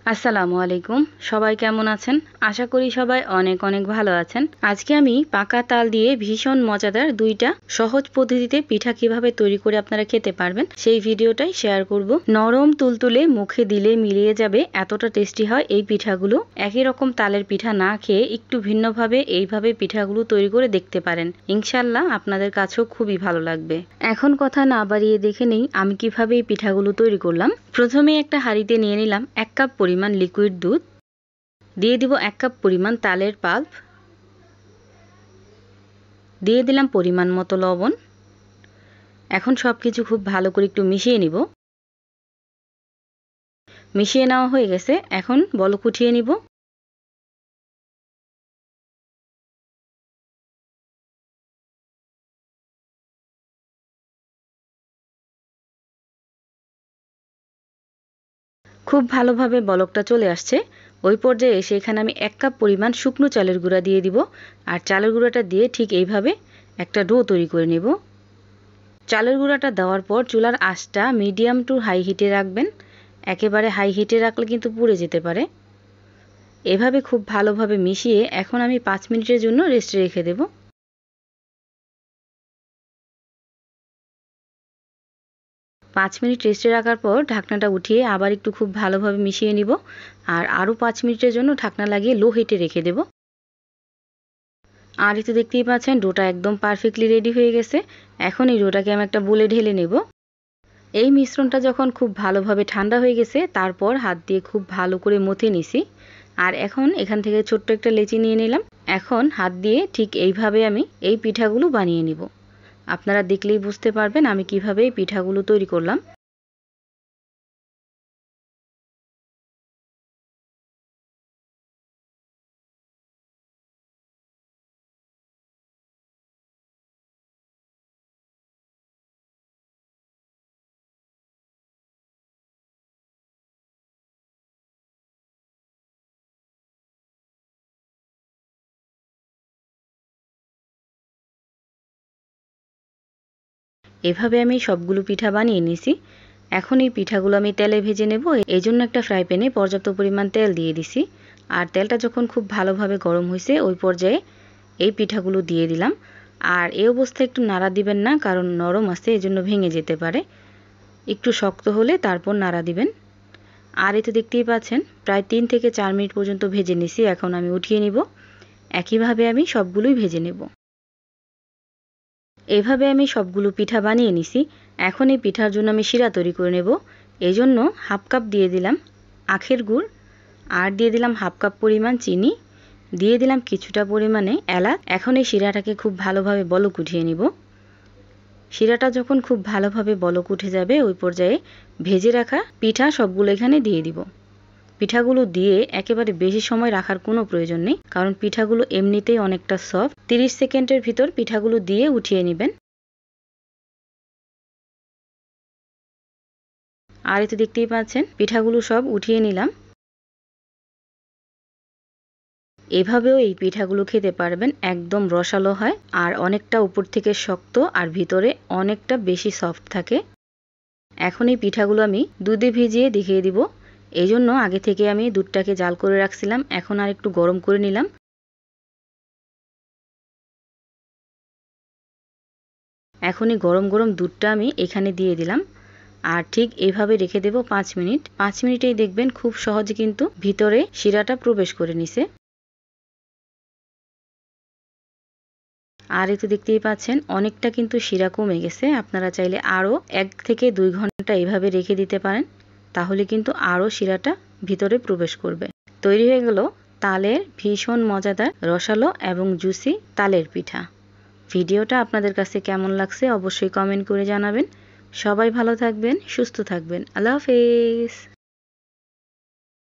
আসসালামু আলাইকুম। সবাই কেমন আছেন? আশা করি সবাই অনেক অনেক ভালো আছেন। আজকে আমি পাকা তাল দিয়ে ভীষণ মজাদার দুইটা সহজ পদ্ধতিতে পিঠা কিভাবে তৈরি করে আপনারা খেতে পারবেন সেই ভিডিওটাই শেয়ার করব। নরম তুলতুলে মুখে দিলে মিলিয়ে যাবে, এতটা টেস্টি হয় এই পিঠাগুলো। একই রকম তালের পিঠা না খেয়ে একটু ভিন্নভাবে এইভাবে পিঠাগুলো তৈরি করে দেখতে পারেন। ইনশাল্লাহ আপনাদের কাছেও খুবই ভালো লাগবে। এখন কথা না বাড়িয়ে দেখে নেই আমি কিভাবে এই পিঠাগুলো তৈরি করলাম। প্রথমে একটা হাঁড়িতে নিয়ে নিলাম 1 কাপ পরিমাণ লিকুইড দুধ, দিয়ে দিব 1 কাপ পরিমাণ তালের পাল্প, দিয়ে দিলাম পরিমাণ মতো লবণ। এখন সবকিছু খুব ভালো করে একটু মিশিয়ে নিব। মিশিয়ে নেওয়া হয়ে গেছে, এখন বলক উঠিয়ে নিব। খুব ভালোভাবে বলকটা চলে আসছে। ওই পর্যায়ে এসে এখানে আমি 1 কাপ পরিমাণ শুকনো চালের গুঁড়া দিয়ে দিব। আর চালের গুঁড়াটা দিয়ে ঠিক এইভাবে একটা ডো তৈরি করে নেব। চালের গুঁড়াটা দেওয়ার পর চুলার আঁচটা মিডিয়াম টু হাই হিটে রাখবেন। একেবারে হাই হিটে রাখলে কিন্তু পুড়ে যেতে পারে। এভাবে খুব ভালোভাবে মিশিয়ে এখন আমি 5 মিনিটের জন্য রেস্টে রেখে দেব। 5 মিনিট রেস্টে রাখার পর ঢাকনাটা উঠিয়ে আবার একটু খুব ভালোভাবে মিশিয়ে নিব। আর আরও 5 মিনিটের জন্য ঢাকনা লাগিয়ে লো হিটে রেখে দেব। আর এই তো দেখতেই পাচ্ছেন ডোটা একদম পারফেক্টলি রেডি হয়ে গেছে। এখন এই ডোটাকে আমি একটা বোলে ঢেলে নেব। এই মিশ্রণটা যখন খুব ভালোভাবে ঠান্ডা হয়ে গেছে তারপর হাত দিয়ে খুব ভালো করে মথে নিছি। আর এখন এখান থেকে ছোট্ট একটা লেচি নিয়ে নিলাম। এখন হাত দিয়ে ঠিক এইভাবে আমি এই পিঠাগুলো বানিয়ে নিব। আপনারা দেখলেই বুঝতে পারবেন আমি কিভাবে এই পিঠাগুলো তৈরি করলাম। এভাবে আমি সবগুলো পিঠা বানিয়ে নিছি। এখন এই পিঠাগুলো আমি তেলে ভেজে নেব। এই জন্য একটা ফ্রাই প্যানে পর্যাপ্ত পরিমাণ তেল দিয়ে দিছি। আর তেলটা যখন খুব ভালোভাবে গরম হয়েছে ওই পর্যায়ে এই পিঠাগুলো দিয়ে দিলাম। আর এই অবস্থায় একটু নাড়া দিবেন না, কারণ নরম আছে, এজন্য ভেঙে যেতে পারে। একটু শক্ত হলে তারপর নাড়া দিবেন। আর এতে দেখতেই পাচ্ছেন প্রায় 3 থেকে 4 মিনিট পর্যন্ত ভেজে নিছি। এখন আমি উঠিয়ে নিব। একইভাবে আমি সবগুলোই ভেজে নেব। এভাবে আমি সবগুলো পিঠা বানিয়ে নিছি। এখন এই পিঠার জন্য আমি শিরা তৈরি করে নেব। এই জন্য হাফ কাপ দিয়ে দিলাম আখের গুড়, আর দিয়ে দিলাম হাফ কাপ পরিমাণ চিনি, দিয়ে দিলাম কিছুটা পরিমাণে এলাচ। এখন এই শিরাটাকে খুব ভালোভাবে বলক উঠিয়ে নিব। শিরাটা যখন খুব ভালোভাবে বলক উঠে যাবে ওই পর্যায়ে ভেজে রাখা পিঠা সবগুলো এখানে দিয়ে দিব। পিঠাগুলো দিয়ে একেবারে বেশি সময় রাখার কোনো প্রয়োজন নেই, কারণ পিঠাগুলো এমনিতেই অনেকটা সফট। 30 সেকেন্ডের ভিতর পিঠাগুলো দিয়ে উঠিয়ে নেবেন। আর এতে দেখতেই পাচ্ছেন পিঠাগুলো সব উঠিয়ে নিলাম। এভাবেও এই পিঠাগুলো খেতে পারবেন, একদম রসালো হয় আর অনেকটা উপর থেকে শক্ত আর ভিতরে অনেকটা বেশি সফট থাকে। এখন এই পিঠাগুলো আমি দুধে ভিজিয়ে দেখিয়ে দিব। এই জন্য আগে থেকে আমি দুধটাকে জাল করে রাখছিলাম, এখন আর একটু গরম করে নিলাম। এখন এই গরম গরম দুধটা আমি এখানে দিয়ে দিলাম। আর ঠিক এইভাবে রেখে দেব 5 মিনিট। 5 মিনিটেই দেখবেন খুব সহজে কিন্তু ভিতরে শিরাটা প্রবেশ করে নিছে। আর এই তো দেখতেই পাচ্ছেন অনেকটা কিন্তু শিরা কমে গেছে। আপনারা চাইলে আরও 1 থেকে 2 ঘন্টা এইভাবে রেখে দিতে পারেন, তাহলে কিন্তু আরও শিরাটা ভিতরে প্রবেশ করবে। তৈরি হয়ে গেল তালের ভীষণ মজাদার রসালো এবং জুসি তালের পিঠা। ভিডিওটা আপনাদের কাছে কেমন লাগছে অবশ্যই কমেন্ট করে জানাবেন। সবাই ভালো থাকবেন, সুস্থ থাকবেন। আল্লাহ হাফেজ।